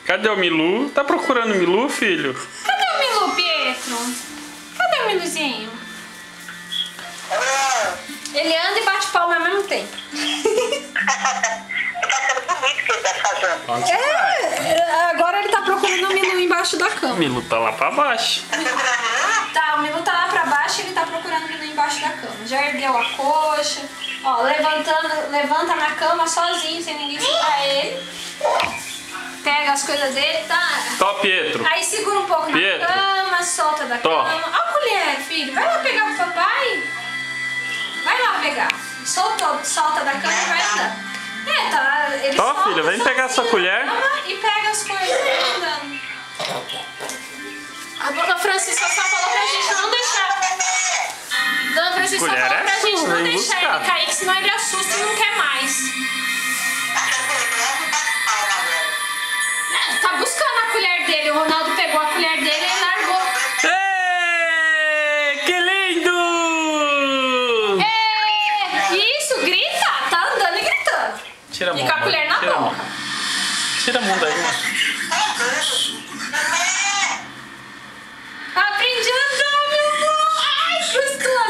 Cadê o Milu? Tá procurando o Milu, filho? Cadê o Milu, Pietro? Cadê o Miluzinho? Ele anda e bate palma ao mesmo tempo. Tá sendo bonito que ele tá fazendo. Onde você vai? Agora ele tá procurando o Milu embaixo da O cama. Milu tá lá pra baixo. Tá procurando? Tá, o Milu tá lá pra baixo e ele tá procurando o Milu embaixo da cama. Já ergueu a coxa. Ó, levanta na cama sozinho, sem ninguém segurar ele. Pega as coisas dele, tá? Tó, Pietro. Aí segura um pouco Pietro. na cama, solta da Tó. cama. Ó a colher, filho. Vai lá pegar o papai. Vai lá pegar. Solta da cama e vai andando. Tá. Ele Tó, solta filha, vem pegar sozinho sua colher. da cama e pega as coisas e vai andando. A dona Francisca só falou pra gente não deixar. Dona Francisca só Colher falou é pra gente sua, não vem deixar buscar. ele cair, que senão ele assusta e não quer mais. Tá buscando a colher dele. O Ronaldo pegou a colher dele e largou. Ei, que lindo! Isso, grita. Tá andando e gritando. Tira a mão. E com a colher na tira a mão. boca. Tira a mão daí, mano. Aprendi a andar, meu irmão. Ai, que gostoso.